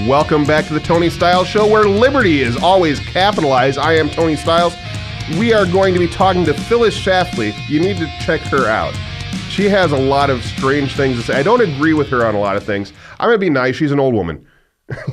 Welcome back to the Tony Styles Show, where liberty is always capitalized. I am Tony Styles. We are going to be talking to Phyllis Schlafly. You need to check her out. She has a lot of strange things to say. I don't agree with her on a lot of things. I'm going to be nice. She's an old woman.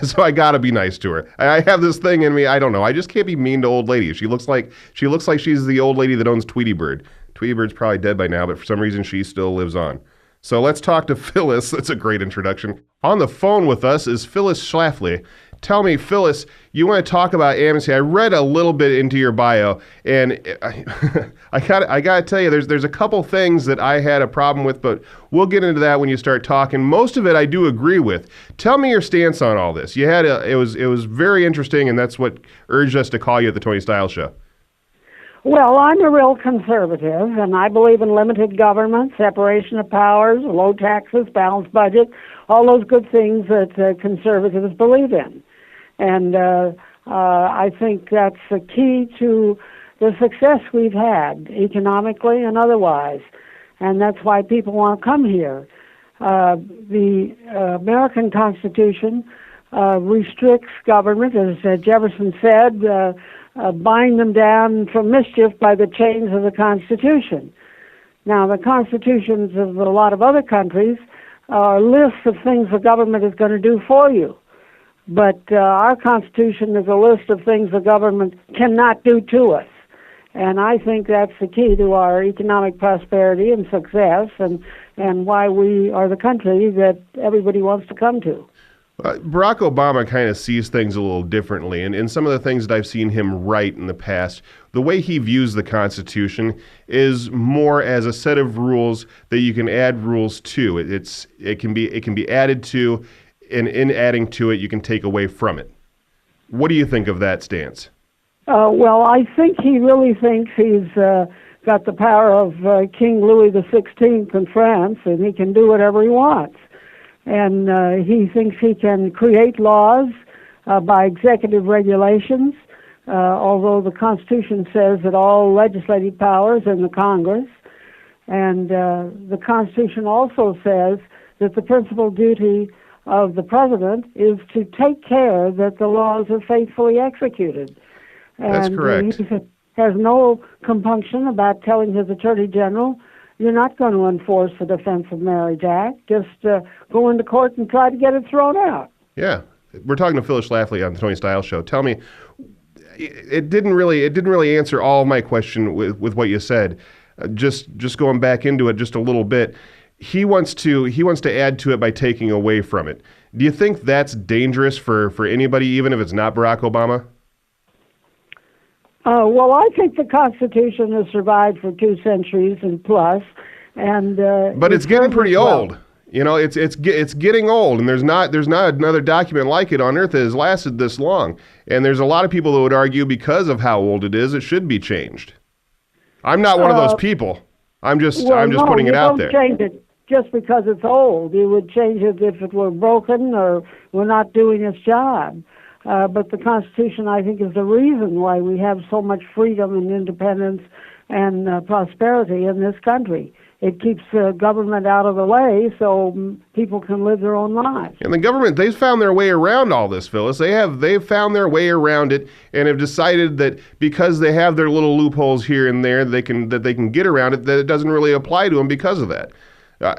So I got to be nice to her. I have this thing in me. I don't know. I just can't be mean to old ladies. She looks like she's the old lady that owns Tweety Bird. Tweety Bird's probably dead by now, but for some reason she still lives on. So let's talk to Phyllis. That's a great introduction. On the phone with us is Phyllis Schlafly. Tell me, Phyllis, you want to talk about amnesty. I read a little bit into your bio, and I got to tell you, there's a couple things that I had a problem with, but we'll get into that when you start talking. Most of it I do agree with. Tell me your stance on all this. It was very interesting, and that's what urged us to call you at the Tony Styles Show. Well, I'm a real conservative, and I believe in limited government, separation of powers, low taxes, balanced budget, all those good things that conservatives believe in. And I think that's the key to the success we've had, economically and otherwise. And that's why people want to come here. The American Constitution restricts government, as Jefferson said, bind them down from mischief by the chains of the Constitution. Now, the constitutions of a lot of other countries are lists of things the government is going to do for you. But our Constitution is a list of things the government cannot do to us. And I think that's the key to our economic prosperity and success, and why we are the country that everybody wants to come to. Barack Obama kind of sees things a little differently, and some of the things that I've seen him write in the past, the way he views the Constitution is more as a set of rules that you can add rules to. It can be added to, and in adding to it, you can take away from it. What do you think of that stance? Well, I think he really thinks he's got the power of King Louis XVI in France, and he can do whatever he wants. And he thinks he can create laws by executive regulations, although the Constitution says that all legislative powers are in the Congress. And the Constitution also says that the principal duty of the president is to take care that the laws are faithfully executed. That's correct. He has no compunction about telling his attorney general, you're not going to enforce the Defense of Marriage Act. Just go into court and try to get it thrown out. Yeah. We're talking to Phyllis Schlafly on the Tony Styles Show. Tell me, it didn't really answer all my question with what you said. Just going back into it just a little bit. He wants to add to it by taking away from it. Do you think that's dangerous for anybody, even if it's not Barack Obama? Well, I think the Constitution has survived for 2 centuries and plus, and but it's getting pretty old. You know, it's getting old, and there's not another document like it on Earth that has lasted this long. And there's a lot of people that would argue because of how old it is, it should be changed. I'm not one of those people. I'm just putting it out there. You don't change it just because it's old. You would change it if it were broken or were not doing its job. But the Constitution, I think, is the reason why we have so much freedom and independence and prosperity in this country. It keeps government out of the way so people can live their own lives. And the government, they've found their way around all this, Phyllis. They've found their way around it and have decided that because they have their little loopholes here and there, that they can get around it, that it doesn't really apply to them because of that.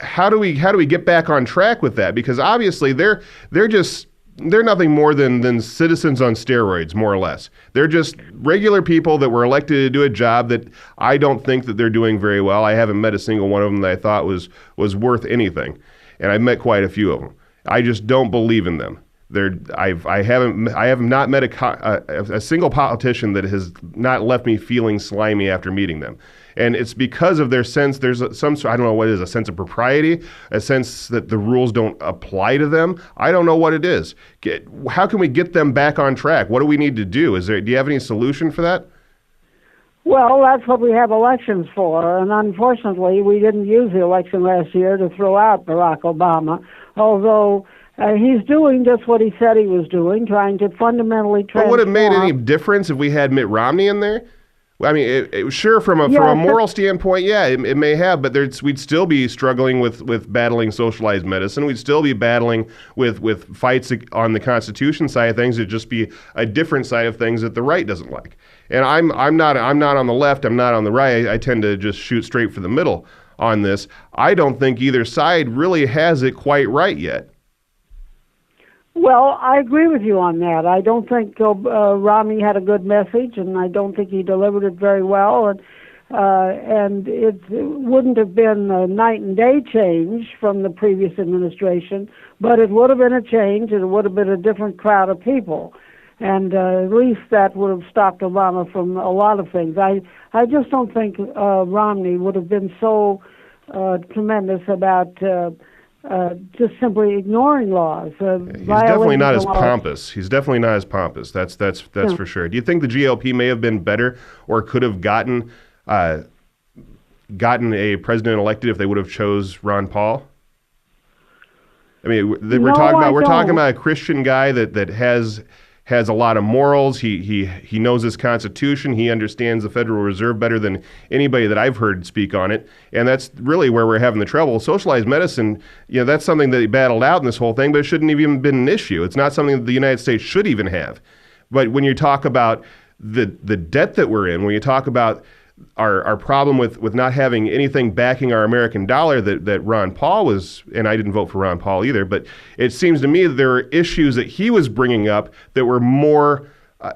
How do we get back on track with that? Because obviously they're nothing more than citizens on steroids, more or less. They're just regular people that were elected to do a job that I don't think that they're doing very well. I haven't met a single one of them that I thought was worth anything, and I've met quite a few of them. I just don't believe in them. I have not met a single politician that has not left me feeling slimy after meeting them. And it's because of their sense, there's I don't know what it is, a sense of propriety, a sense that the rules don't apply to them. I don't know what it is. How can we get them back on track? What do we need to do? Do you have any solution for that? Well, that's what we have elections for. And unfortunately, we didn't use the election last year to throw out Barack Obama, although he's doing just what he said he was doing, trying to fundamentally transform. But would it have made any difference if we had Mitt Romney in there? I mean, sure, from a moral standpoint, yeah, it may have, but we'd still be struggling with battling socialized medicine. We'd still be battling with fights on the Constitution side of things. It'd just be a different side of things that the right doesn't like. And I'm not on the left. I'm not on the right. I tend to just shoot straight for the middle on this. I don't think either side really has it quite right yet. Well, I agree with you on that. I don't think Romney had a good message, and I don't think he delivered it very well. And it wouldn't have been a night and day change from the previous administration, but it would have been a change, and it would have been a different crowd of people. And at least that would have stopped Obama from a lot of things. I just don't think Romney would have been so tremendous about just simply ignoring laws. He's definitely not as pompous. He's definitely not as pompous. That's for sure. Do you think the GOP may have been better or could have gotten a president elected if they would have chose Ron Paul? I mean, we're talking about a Christian guy that has a lot of morals. He knows his Constitution. He understands the Federal Reserve better than anybody that I've heard speak on it. And that's really where we're having the trouble. Socialized medicine, that's something that he battled out in this whole thing, but it shouldn't have even been an issue. It's not something that the United States should even have. But when you talk about the debt that we're in, when you talk about our problem with not having anything backing our American dollar that Ron Paul was, and I didn't vote for Ron Paul either, but it seems to me that there are issues that he was bringing up that were more,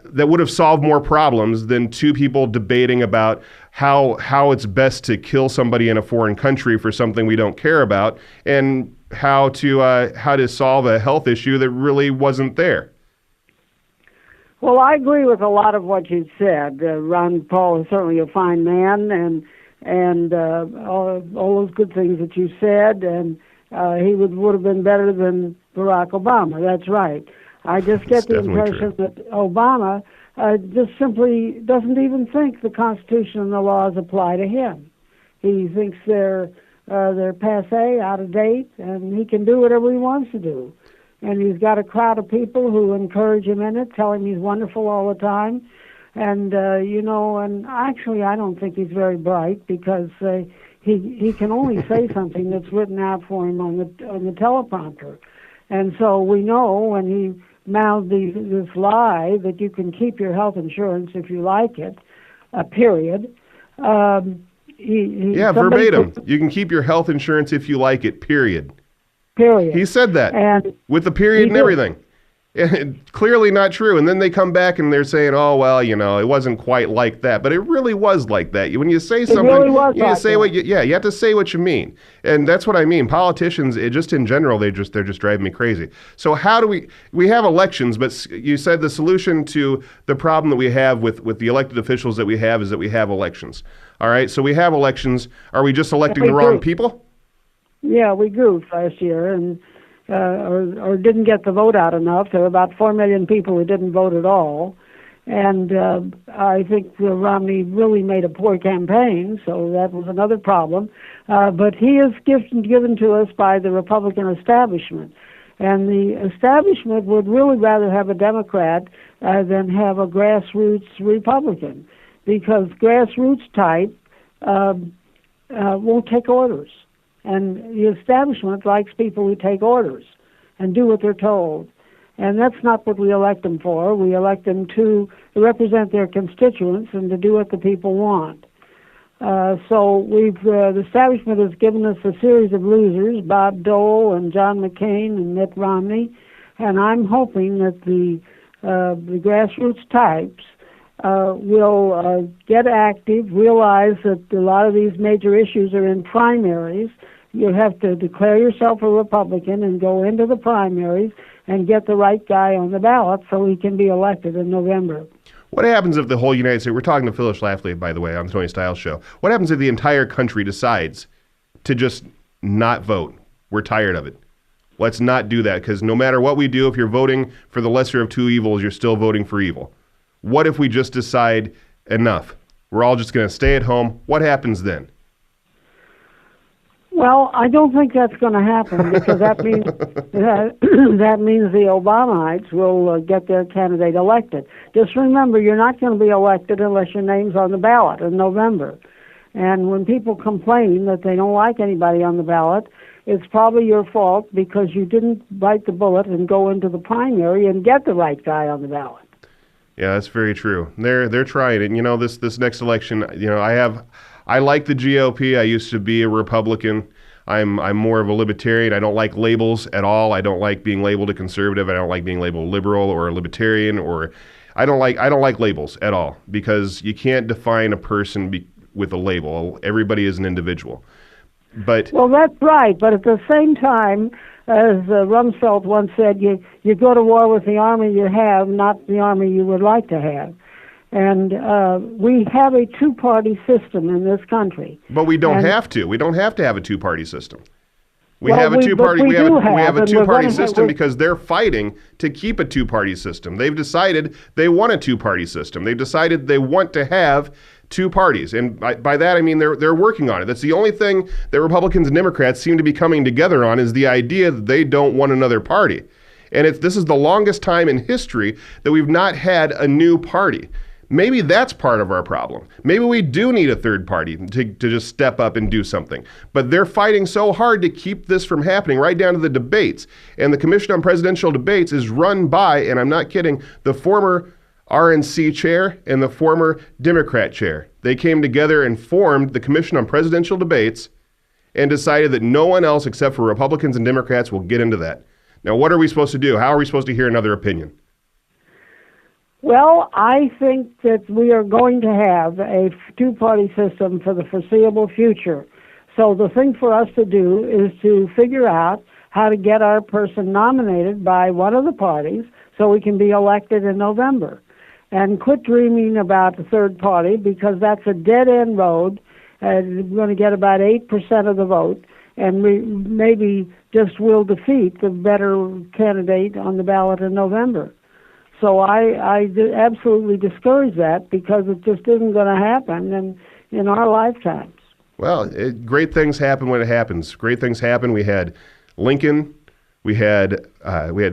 that would have solved more problems than two people debating about how it's best to kill somebody in a foreign country for something we don't care about, and how to solve a health issue that really wasn't there. Well, I agree with a lot of what you said. Ron Paul is certainly a fine man, and all those good things that you said, and he would have been better than Barack Obama. That's right. I just get the impression that Obama just simply doesn't even think the Constitution and the laws apply to him. He thinks they're passé, out of date, and he can do whatever he wants to do. And he's got a crowd of people who encourage him in it, tell him he's wonderful all the time. And, and actually I don't think he's very bright, because he can only say something that's written out for him on the teleprompter. And so we know when he mouthed this lie that you can keep your health insurance if you like it, period. Verbatim. You can keep your health insurance if you like it, period. Period. He said that, and with the period and everything. And clearly not true. And then they come back and they're saying, oh, well, it wasn't quite like that. But it really was like that. When you say something, you have to say what you mean. And that's what I mean. Politicians, just in general, they're just driving me crazy. So how do we have elections, but you said the solution to the problem that we have with the elected officials that we have is that we have elections. All right, so we have elections. Are we just electing the wrong people? Yeah, we goofed last year, and or didn't get the vote out enough. There were about 4 million people who didn't vote at all, and I think Romney really made a poor campaign, so that was another problem. But he is given to us by the Republican establishment, and the establishment would really rather have a Democrat than have a grassroots Republican, because grassroots type won't take orders. And the establishment likes people who take orders and do what they're told. And that's not what we elect them for. We elect them to represent their constituents and to do what the people want. So the establishment has given us a series of losers, Bob Dole and John McCain and Mitt Romney, and I'm hoping that the grassroots types will get active, realize that a lot of these major issues are in primaries. You have to declare yourself a Republican and go into the primaries and get the right guy on the ballot so he can be elected in November. What happens if the whole United States, we're talking to Phyllis Schlafly, by the way, on the Tony Stiles Show. What happens if the entire country decides to just not vote? We're tired of it. Let's not do that, because no matter what we do, if you're voting for the lesser of two evils, you're still voting for evil. What if we just decide enough? We're all just going to stay at home. What happens then? Well, I don't think that's going to happen because that means that means the Obamaites will get their candidate elected. Just remember, you're not going to be elected unless your name's on the ballot in November. And when people complain that they don't like anybody on the ballot, it's probably your fault because you didn't bite the bullet and go into the primary and get the right guy on the ballot. Yeah, that's very true. They're trying it. And, this next election, I like the GOP. I used to be a Republican. I'm more of a libertarian. I don't like labels at all. I don't like being labeled a conservative. I don't like being labeled liberal or a libertarian, or I don't like labels at all because you can't define a person with a label. Everybody is an individual. Well, that's right. But at the same time, as Rumsfeld once said, you go to war with the army you have, not the army you would like to have. And we have a two-party system in this country. But we don't have to. We don't have to have a two-party system. We have a two-party system because they're fighting to keep a two-party system. They've decided they want a two-party system. They've decided they want to have two parties. And by that, I mean they're working on it. That's the only thing that Republicans and Democrats seem to be coming together on is the idea that they don't want another party. And this is the longest time in history that we've not had a new party. Maybe that's part of our problem. Maybe we do need a third party to just step up and do something. But they're fighting so hard to keep this from happening, right down to the debates. And the Commission on Presidential Debates is run by, and I'm not kidding, the former RNC chair and the former Democrat chair. They came together and formed the Commission on Presidential Debates and decided that no one else except for Republicans and Democrats will get into that. Now, what are we supposed to do? How are we supposed to hear another opinion? Well, I think that we are going to have a two-party system for the foreseeable future. So the thing for us to do is to figure out how to get our person nominated by one of the parties so we can be elected in November. And quit dreaming about the third party because that's a dead-end road. We're going to get about 8% of the vote, and we maybe just will defeat the better candidate on the ballot in November. So I absolutely discourage that because it just isn't going to happen in our lifetimes. Well, great things happen when it happens. Great things happen. We had Lincoln. We had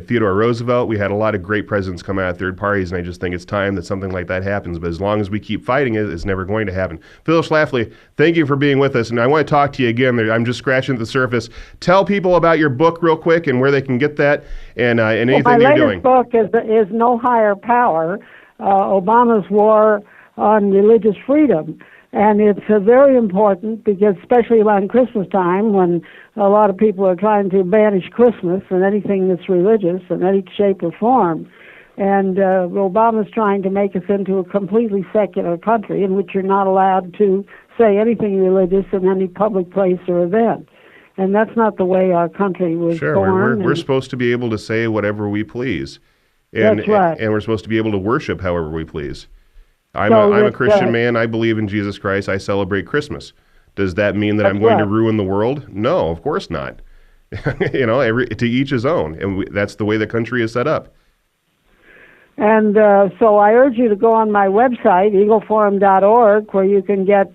Theodore Roosevelt. We had a lot of great presidents come out of third parties, and I just think it's time that something like that happens. But as long as we keep fighting it, it's never going to happen. Phyllis Schlafly, thank you for being with us, and I want to talk to you again. I'm just scratching at the surface. Tell people about your book real quick and where they can get that and anything you're doing. My latest book is No Higher Power, Obama's War on Religious Freedom. And it's very important because especially around Christmas time when a lot of people are trying to banish Christmas and anything that's religious in any shape or form. And Obama's trying to make us into a completely secular country in which you're not allowed to say anything religious in any public place or event. And that's not the way our country was born. We're supposed to be able to say whatever we please. And, that's right. And we're supposed to be able to worship however we please. I'm a Christian man. I believe in Jesus Christ. I celebrate Christmas. Does that mean that I'm going to ruin the world? No, of course not. To each his own. And that's the way the country is set up. And so I urge you to go on my website, eagleforum.org, where you can get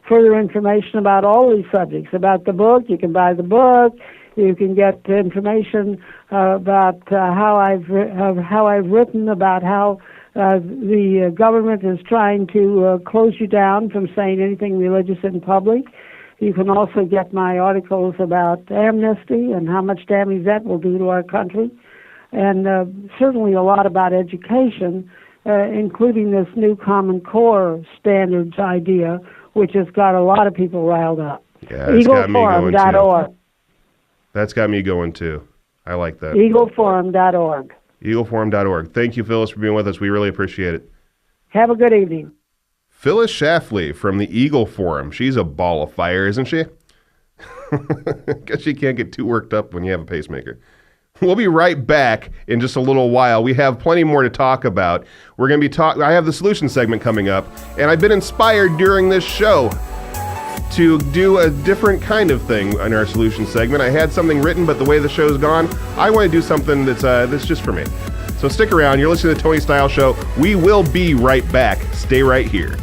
further information about all these subjects. About the book, you can buy the book. You can get information about how I've written about how the government is trying to close you down from saying anything religious in public. You can also get my articles about amnesty and how much damage that will do to our country. And certainly a lot about education, including this new Common Core standards idea, which has got a lot of people riled up. Yeah, eagleforum.org. That's got me going too. I like that. eagleforum.org. eagleforum.org. Thank you, Phyllis, for being with us. We really appreciate it. Have a good evening. Phyllis Schlafly from the Eagle Forum. She's a ball of fire, isn't she? Guess she can't get too worked up when you have a pacemaker. We'll be right back in just a little while. We have plenty more to talk about. We're going to be I have the solution segment coming up, and I've been inspired during this show to do a different kind of thing in our solution segment. I had something written, but the way the show's gone, I want to do something that's just for me. So stick around. You're listening to the Tony Style Show. We will be right back. Stay right here.